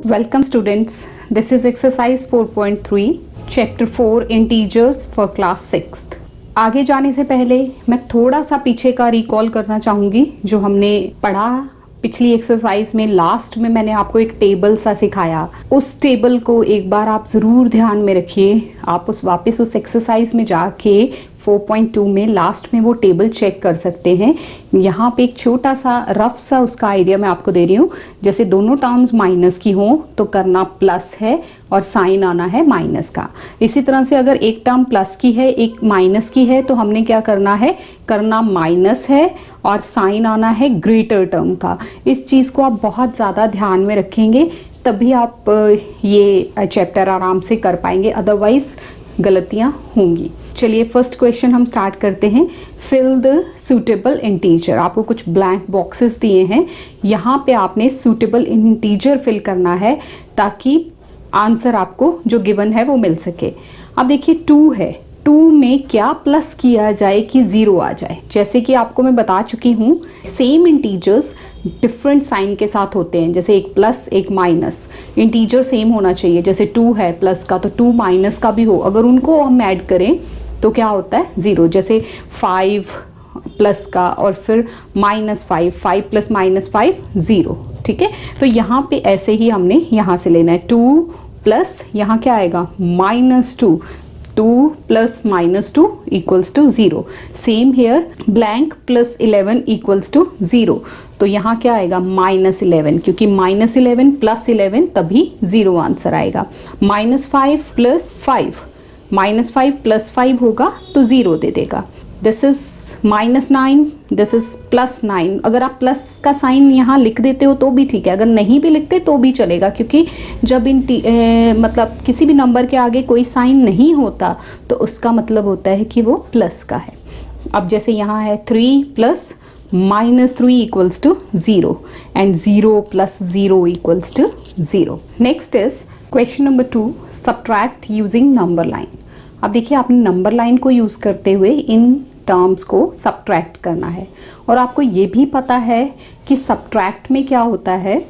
Welcome students, this is exercise 4.3 chapter 4 integers for class 6th। आगे जाने से पहले मैं थोड़ा सा पीछे का रिकॉल करना चाहूँगी जो हमने पढ़ा पिछली एक्सरसाइज में। लास्ट में मैंने आपको एक टेबल सा सिखाया, उस टेबल को एक बार आप ज़रूर ध्यान में रखिए। आप वापस उस एक्सरसाइज में जाके 4.2 में लास्ट में वो टेबल चेक कर सकते हैं। यहाँ पे एक छोटा सा रफ सा उसका आइडिया मैं आपको दे रही हूँ। जैसे दोनों टर्म्स माइनस की हों तो करना प्लस है और साइन आना है माइनस का। इसी तरह से अगर एक टर्म प्लस की है एक माइनस की है तो हमने क्या करना है, करना माइनस है और साइन आना है ग्रेटर टर्म का। इस चीज़ को आप बहुत ज़्यादा ध्यान में रखेंगे तभी आप ये चैप्टर आराम से कर पाएंगे, अदरवाइज गलतियाँ होंगी। चलिए फर्स्ट क्वेश्चन हम स्टार्ट करते हैं। Fill the suitable integer. आपको कुछ ब्लैंक बॉक्सेस दिए हैं, यहाँ पे आपने सूटेबल इंटीजर फिल करना है ताकि आंसर आपको जो गिवन है वो मिल सके। अब देखिए 2 है, 2 में क्या प्लस किया जाए कि 0 आ जाए। जैसे कि आपको मैं बता चुकी हूँ सेम इंटीजर्स डिफरेंट साइन के साथ होते हैं, जैसे एक प्लस एक माइनस। इंटीजर सेम होना चाहिए, जैसे 2 है प्लस का तो 2 माइनस का भी हो, अगर उनको हम ऐड करें तो क्या होता है 0। जैसे 5 प्लस का और फिर -5, 5 + -5 0। ठीक है, तो यहाँ पे ऐसे ही हमने यहाँ से लेना है 2 प्लस यहाँ क्या आएगा -2, 2 + -2 = 0। Same here blank +11 = 0। तो यहाँ क्या आएगा -11, क्योंकि -11 + 11 तभी 0 आंसर आएगा। -5 + 5, -5 + 5 होगा तो 0 दे देगा। This is -9, this is +9। अगर आप प्लस का साइन यहाँ लिख देते हो तो भी ठीक है, अगर नहीं भी लिखते तो भी चलेगा, क्योंकि जब मतलब किसी भी नंबर के आगे कोई साइन नहीं होता तो उसका मतलब होता है कि वो प्लस का है। अब जैसे यहाँ है 3 + -3 = 0 and 0 + 0 = 0। Next is question number 2, subtract using number line. अब देखिए आपने नंबर लाइन को यूज़ करते हुए इन टर्म्स को सब्ट्रैक्ट करना है, और आपको ये भी पता है कि सब्ट्रैक्ट में क्या होता है,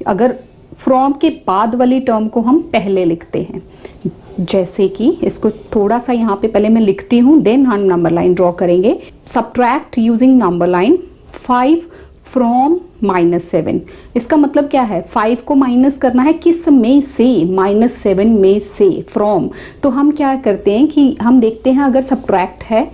अगर फ्रॉम के बाद वाली टर्म को हम पहले लिखते हैं। जैसे कि इसको थोड़ा सा यहाँ पे पहले मैं लिखती हूँ, देन हम नंबर लाइन ड्रॉ करेंगे। Subtract using number line 5 from -7। इसका मतलब क्या है, 5 को माइनस करना है किस में से, -7 में से, फ्रॉम। तो हम क्या करते हैं कि हम देखते हैं अगर सब्ट्रैक्ट है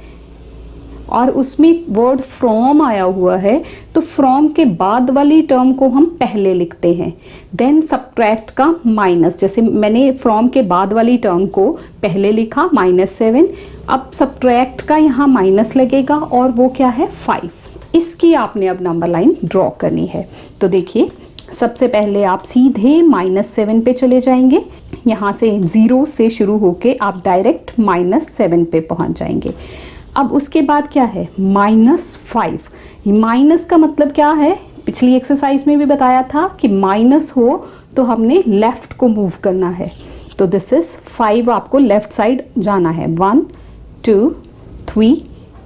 और उसमें वर्ड फ्रॉम आया हुआ है तो फ्रॉम के बाद वाली टर्म को हम पहले लिखते हैं, देन सब्ट्रैक्ट का माइनस। जैसे मैंने फ्रॉम के बाद वाली टर्म को पहले लिखा -7, अब सब्ट्रैक्ट का यहाँ माइनस लगेगा और वो क्या है 5। इसकी आपने अब नंबर लाइन ड्रॉ करनी है। तो देखिए सबसे पहले आप सीधे -7 पे चले जाएंगे, यहाँ से 0 से शुरू होके आप डायरेक्ट -7 पे पहुँच जाएंगे। अब उसके बाद क्या है -5। माइनस का मतलब क्या है, पिछली एक्सरसाइज में भी बताया था कि माइनस हो तो हमने लेफ्ट को मूव करना है। तो दिस इज 5, आपको लेफ्ट साइड जाना है। 1 2 3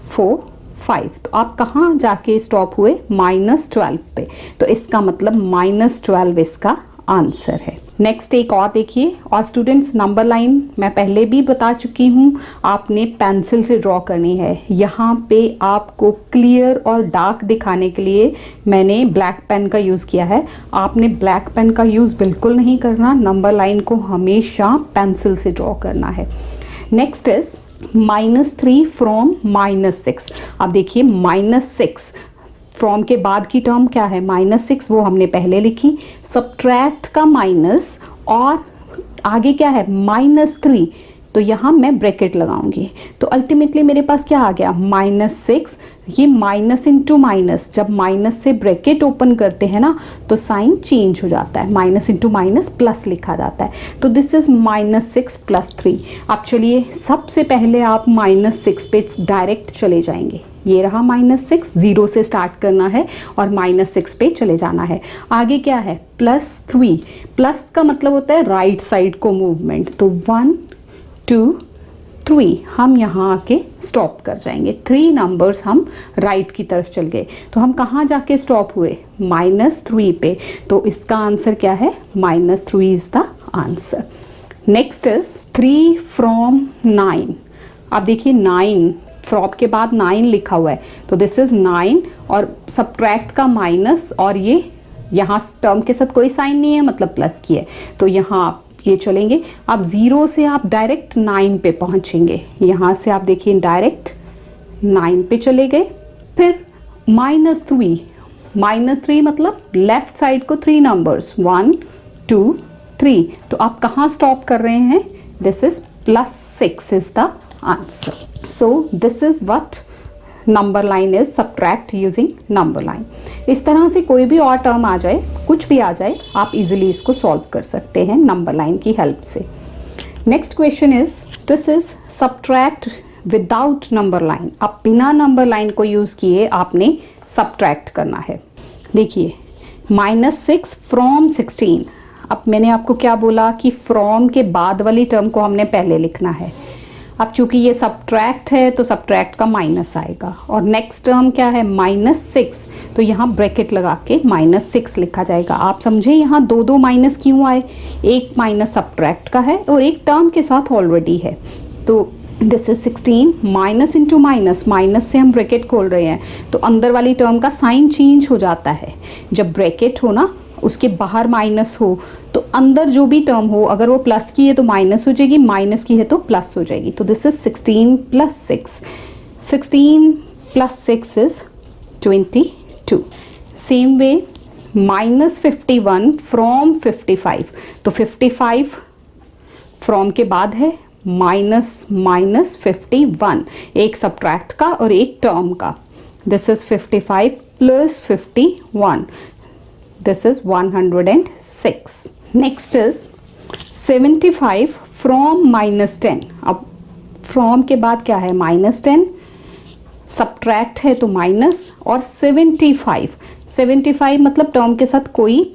4 5। तो आप कहाँ जाके स्टॉप हुए, -12 पे। तो इसका मतलब -12 इसका आंसर है। नेक्स्ट एक और देखिए, और स्टूडेंट्स नंबर लाइन मैं पहले भी बता चुकी हूँ, आपने पेंसिल से ड्रॉ करनी है। यहाँ पे आपको क्लियर और डार्क दिखाने के लिए मैंने ब्लैक पेन का यूज़ किया है। आपने ब्लैक पेन का यूज़ बिल्कुल नहीं करना, नंबर लाइन को हमेशा पेंसिल से ड्रॉ करना है। Next is -3 from -6। अब देखिए -6 फ्रॉम के बाद की टर्म क्या है -6, वो हमने पहले लिखी। सब्ट्रैक्ट का माइनस और आगे क्या है -3, तो यहाँ मैं ब्रैकेट लगाऊंगी। तो अल्टीमेटली मेरे पास क्या आ गया -6। ये माइनस इंटू माइनस, जब माइनस से ब्रैकेट ओपन करते हैं ना तो साइन चेंज हो जाता है, माइनस इंटू माइनस प्लस लिखा जाता है। तो दिस इज -6 + 3। अब चलिए सबसे पहले आप -6 पे डायरेक्ट चले जाएंगे। ये रहा -6, 0 से स्टार्ट करना है और -6 पे चले जाना है। आगे क्या है +3। प्लस का मतलब होता है राइट साइड को मूवमेंट। तो 1 2 3 हम यहाँ आके स्टॉप कर जाएंगे। 3 नंबर्स हम राइट की तरफ चल गए, तो हम कहाँ जाके स्टॉप हुए? -3 पे। तो इसका आंसर क्या है? -3 is the answer. Next is 3 from 9। आप देखिए 9 फ्रॉम के बाद 9 लिखा हुआ है, तो दिस इज 9 और सब्ट्रैक्ट का माइनस, और ये यहाँ टर्म के साथ कोई साइन नहीं है मतलब प्लस की है, तो यहाँ आप ये चलेंगे। अब 0 से आप डायरेक्ट 9 पे पहुंचेंगे। यहाँ से आप देखिए डायरेक्ट 9 पे चले गए। फिर -3 मतलब लेफ्ट साइड को 3 नंबर्स 1 2 3, तो आप कहाँ स्टॉप कर रहे हैं? This is +6 is the answer. So this is what number line is, subtract using number line. इस तरह से कोई भी और टर्म आ जाए, कुछ भी आ जाए, आप इजीली इसको सॉल्व कर सकते हैं नंबर लाइन की हेल्प से। Next question is, this is subtract without number line. अब बिना नंबर लाइन को यूज किए आपने सब्ट्रैक्ट करना है। देखिए -6 फ्रॉम 16। अब मैंने आपको क्या बोला कि फ्रॉम के बाद वाली टर्म को हमने पहले लिखना है। अब चूंकि ये सब्ट्रैक्ट है तो सब्ट्रैक्ट का माइनस आएगा, और नेक्स्ट टर्म क्या है? -6, तो यहाँ ब्रैकेट लगा के -6 लिखा जाएगा। आप समझे यहाँ दो माइनस क्यों आए? एक माइनस सब्ट्रैक्ट का है और एक टर्म के साथ ऑलरेडी है, तो this is 16 minus into minus, minus से हम ब्रैकेट खोल रहे हैं तो अंदर वाली टर्म का साइन चेंज हो जाता है। जब ब्रैकेट हो ना, उसके बाहर माइनस हो, तो अंदर जो भी टर्म हो, अगर वो प्लस की है तो माइनस हो जाएगी, माइनस की है तो प्लस हो जाएगी। तो this is 16 + 6, 16 + 6 is 22। Same way -51 from 55, तो 55 फ्रॉम के बाद है, -51, एक सब्ट्रैक्ट का और एक टर्म का। This is 55 + 51, this is 106. Next is 75 from -10. अब from के बाद क्या है? -10, सब्ट्रैक्ट है तो माइनस, और 75 मतलब टर्म के साथ कोई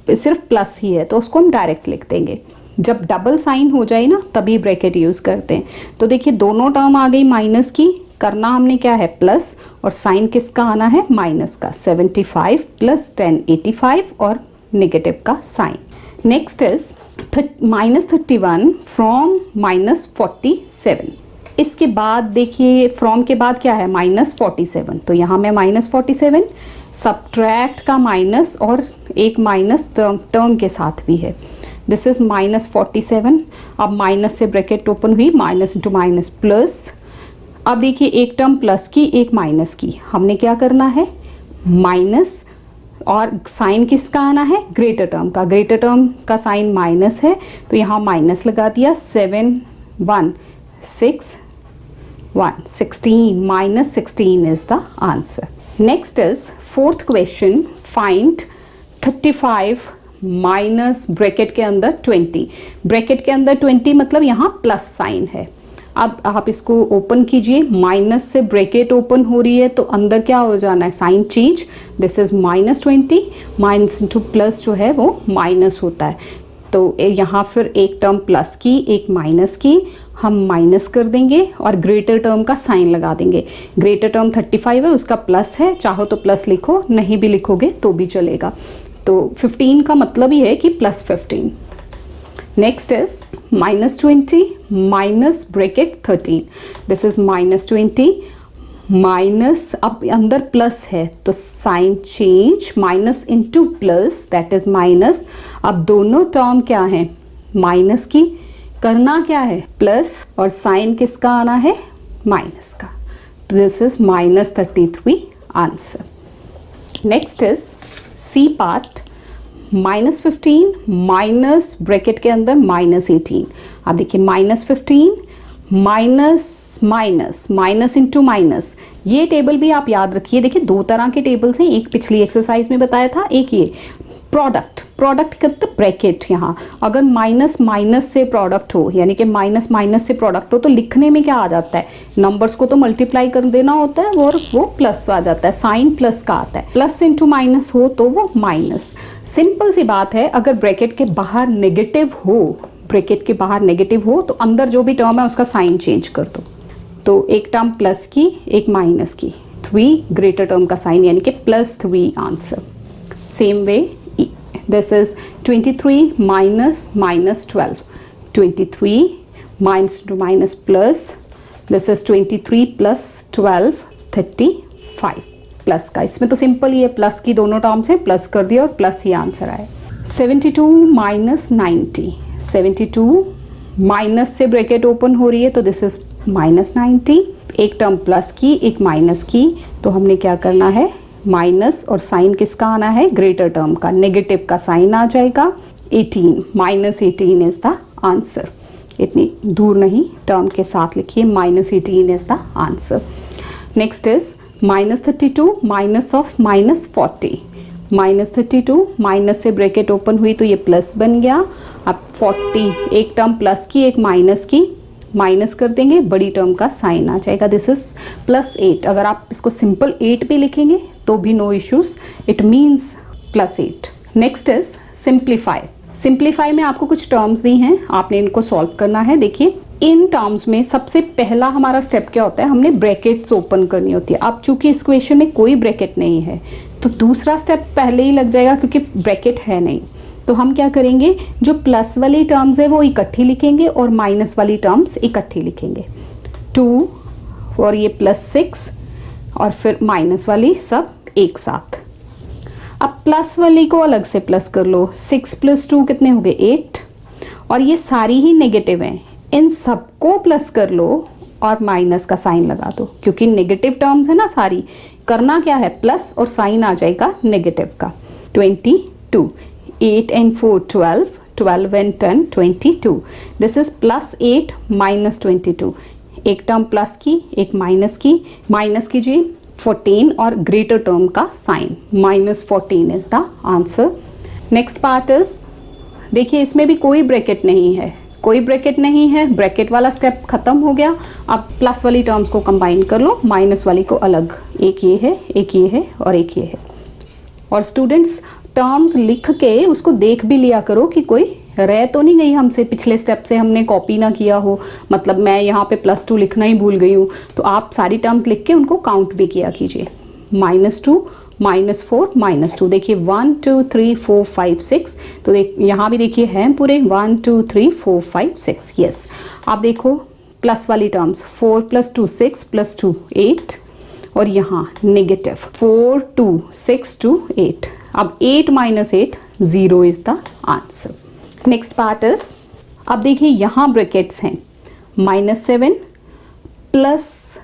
सिर्फ प्लस ही है, तो उसको हम डायरेक्ट लिख देंगे। जब डबल साइन हो जाए ना तभी ब्रैकेट यूज करते हैं। तो देखिए दोनों टर्म आ गई माइनस की, करना हमने क्या है? प्लस, और साइन किसका आना है? माइनस का। 75 + 10 85, और नेगेटिव का साइन। Next is -31 from -47। इसके बाद देखिए फ्रॉम के बाद क्या है? -47, तो यहाँ में -47, सब्ट्रैक्ट का माइनस और एक माइनस टर्म के साथ भी है। This is -47। अब माइनस से ब्रैकेट ओपन हुई, माइनस इंटू माइनस प्लस। अब देखिए एक टर्म प्लस की, एक माइनस की, हमने क्या करना है? माइनस, और साइन किसका आना है? ग्रेटर टर्म का। ग्रेटर टर्म का साइन माइनस है, तो यहाँ माइनस लगा दिया। 7 1 6 1 16, -16 is the answer. Next is fourth question, find 35 minus bracket के अंदर 20। ब्रैकेट के अंदर 20 मतलब यहाँ प्लस साइन है। अब आप इसको ओपन कीजिए, माइनस से ब्रैकेट ओपन हो रही है तो अंदर क्या हो जाना है? Sign change. This is -20, minus into plus जो है वो माइनस होता है, तो यहाँ फिर एक टर्म प्लस की, एक माइनस की, हम माइनस कर देंगे और ग्रेटर टर्म का साइन लगा देंगे। ग्रेटर टर्म 35 है, उसका प्लस है, चाहो तो प्लस लिखो, नहीं भी लिखोगे तो भी चलेगा। तो 15 का मतलब ही है कि +15। Next is -20 minus bracket 13। This is -20 minus, अब अंदर प्लस है तो sign change, minus into plus, that is minus. अब दोनों टर्म क्या है? माइनस की, करना क्या है? प्लस, और साइन किसका आना है? माइनस का। This is -33 answer. Next is C part, -15 minus bracket के अंदर -18। अब देखिए -15 minus minus, minus into minus, ये टेबल भी आप याद रखिए। देखिए दो तरह के टेबल्स हैं, एक पिछली एक्सरसाइज में बताया था, एक ये प्रोडक्ट का ब्रैकेट। यहाँ अगर माइनस माइनस से प्रोडक्ट हो, यानी कि माइनस माइनस से प्रोडक्ट हो, तो लिखने में क्या आ जाता है? नंबर्स को तो मल्टीप्लाई कर देना होता है और वो प्लस आ जाता है, साइन प्लस का आता है। प्लस इंटू माइनस हो तो वो माइनस। सिंपल सी बात है, अगर ब्रैकेट के बाहर नेगेटिव हो, ब्रैकेट के बाहर नेगेटिव हो तो अंदर जो भी टर्म है उसका साइन चेंज कर दो। तो एक टर्म प्लस की, एक माइनस की, 3 ग्रेटर टर्म का साइन यानी कि +3 answer. Same way this is 23 minus -12, 23 minus two minus plus, this is 23 + 12 35 plus का। इसमें तो सिंपल ही है, प्लस की दोनों टर्म्स हैं, प्लस कर दिया और प्लस ही आंसर आए। 72 माइनस 90, 72 माइनस से ब्रैकेट ओपन हो रही है तो दिस इज -90, एक टर्म प्लस की, एक माइनस की, तो हमने क्या करना है, माइनस और साइन किसका आना है, ग्रेटर टर्म का, नेगेटिव का साइन आ जाएगा। 18 -18 इज द आंसर। इतनी दूर नहीं, टर्म के साथ लिखिए, -18 is the answer. Next is -32 minus of -40, -32 minus से ब्रैकेट ओपन हुई तो ये प्लस बन गया। अब 40, एक टर्म प्लस की, एक माइनस की, माइनस कर देंगे, बड़ी टर्म का साइन आ जाएगा, दिस इज +8। अगर आप इसको सिंपल 8 भी लिखेंगे तो भी no issues, it means +8। Next is simplify. Simplify में आपको कुछ टर्म्स दी हैं, आपने इनको सॉल्व करना है। देखिए इन टर्म्स में सबसे पहला हमारा स्टेप क्या होता है, हमने ब्रैकेट्स ओपन करनी होती है। अब चूंकि इस क्वेश्चन में कोई ब्रैकेट नहीं है तो दूसरा स्टेप पहले ही लग जाएगा क्योंकि ब्रैकेट है नहीं। तो हम क्या करेंगे, जो प्लस वाली टर्म्स है वो इकट्ठी लिखेंगे और माइनस वाली टर्म्स इकट्ठी लिखेंगे। 2 और ये +6 और फिर माइनस वाली सब एक साथ। अब प्लस वाली को अलग से प्लस कर लो, 6 + 2 कितने हो गए, 8, और ये सारी ही नेगेटिव हैं, इन सबको प्लस कर लो और माइनस का साइन लगा दो, क्योंकि नेगेटिव टर्म्स है ना सारी, करना क्या है, प्लस और साइन आ जाएगा नेगेटिव का। 22, 8 and 4 12, 12 and 10 22, दिस इज +8 -22, एक टर्म प्लस की, एक माइनस की, माइनस कीजिए 14 और ग्रेटर टर्म का sign, -14 is the answer. Next part is, देखिए इसमें भी कोई ब्रैकेट नहीं है, कोई ब्रैकेट नहीं है, ब्रैकेट वाला स्टेप खत्म हो गया। अब प्लस वाली टर्म्स को कंबाइन कर लो, माइनस वाली को अलग, एक ये है, एक ये है और एक ये है। और स्टूडेंट्स टर्म्स लिख के उसको देख भी लिया करो कि कोई रह तो नहीं गई हमसे, पिछले स्टेप से हमने कॉपी ना किया हो, मतलब मैं यहाँ पे +2 लिखना ही भूल गई हूँ, तो आप सारी टर्म्स लिख के उनको काउंट भी किया कीजिए। -2 -4 -2, देखिए 1 2 3 4 5 6, तो यहाँ भी देखिए हैं पूरे 1 2 3 4 5 6, यस। आप देखो प्लस वाली टर्म्स 4 + 2 6 + 2 8, और यहाँ नेगेटिव 4 2 6 2 8। अब 8 - 8 0 is the answer. Next part is, अब देखिए यहाँ ब्रैकेट्स हैं, -7 प्लस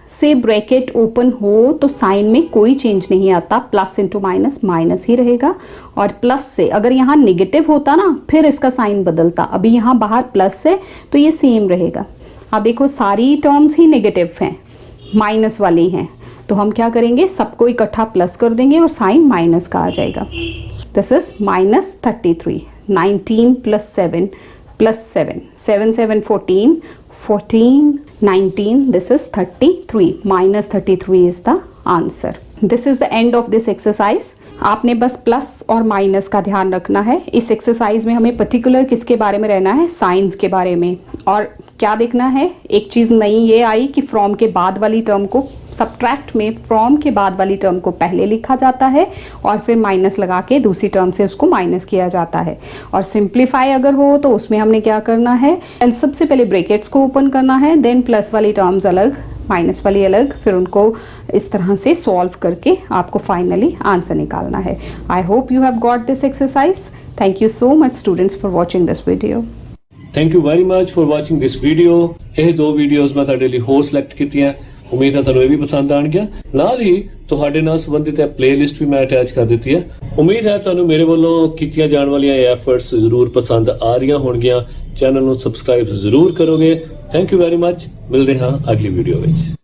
से ब्रैकेट ओपन हो तो साइन में कोई चेंज नहीं आता, प्लस इंटू माइनस माइनस ही रहेगा, और प्लस से अगर यहाँ नेगेटिव होता ना फिर इसका साइन बदलता, अभी यहाँ बाहर प्लस है तो ये सेम रहेगा। अब देखो सारी टर्म्स ही नेगेटिव हैं, माइनस वाली हैं, तो हम क्या करेंगे, सबको इकट्ठा प्लस कर देंगे और साइन माइनस का आ जाएगा। This is -33, 19 + 7 + 7, 7 7 14, 14 19, this is 33, -33 is the answer. This is the end of this exercise. आपने बस प्लस और माइनस का ध्यान रखना है। इस एक्सरसाइज में हमें पर्टिकुलर किसके बारे में रहना है, साइंस के बारे में। और क्या देखना है, एक चीज़ नई ये आई कि फ्रॉम के बाद वाली टर्म को, सब्ट्रैक्ट में फ्रॉम के बाद वाली टर्म को पहले लिखा जाता है और फिर माइनस लगा के दूसरी टर्म से उसको माइनस किया जाता है। और सिंप्लीफाई अगर हो तो उसमें हमने क्या करना है, सबसे पहले ब्रैकेट्स को ओपन करना है, देन प्लस वाली टर्म्स अलग, माइनस वाली अलग, फिर उनको इस तरह से सॉल्व करके आपको फाइनली आंसर निकालना है। I hope you have got this exercise. Thank you so much students for watching this video. Thank you very much for watching this video. ਇਹ ਦੋ ਵੀਡੀਓਜ਼ ਮੈਂ ਤੁਹਾਡੇ ਲਈ ਹੋਰ ਸਿਲੈਕਟ ਕੀਤੀਆਂ, ਉਮੀਦ ਹੈ ਤੁਹਾਨੂੰ ਇਹ ਵੀ ਪਸੰਦ ਆਣਗੀਆਂ। ਨਾਲ ਹੀ ਤੁਹਾਡੇ ਨਾਲ ਸੰਬੰਧਿਤ ਪਲੇਲਿਸਟ ਵੀ ਮੈਂ ਅਟੈਚ ਕਰ ਦਿੱਤੀ ਹੈ। ਉਮੀਦ ਹੈ ਤੁਹਾਨੂੰ ਮੇਰੇ ਵੱਲੋਂ ਕੀਤੀਆਂ ਜਾਣ ਵਾਲੀਆਂ ਐਫਰਟਸ ਜ਼ਰੂਰ ਪਸੰਦ ਆ ਰਹੀਆਂ ਹੋਣਗੀਆਂ। ਚੈਨਲ ਨੂੰ ਸਬਸਕ੍ਰਾਈਬ ਜ਼ਰੂਰ ਕਰੋਗੇ। Thank you very much. ਮਿਲਦੇ ਹਾਂ ਅਗਲੀ ਵੀਡੀਓ ਵਿੱਚ।